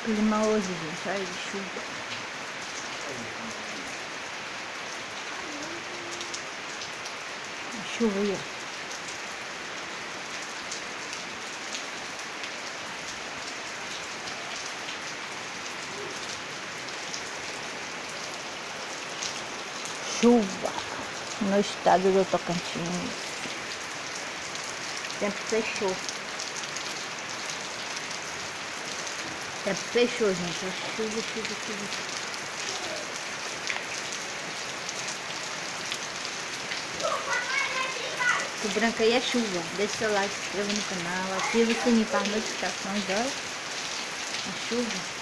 Clima hoje, gente, olha de chuva. A chuva aí, ó. Chuva no estado do Tocantins. O tempo fechou. O tempo fechou, gente. É chuva, chuva, chuva. O branco aí é chuva. Deixa seu like, se inscreva no canal, ativa o sininho para as notificações, olha. A chuva.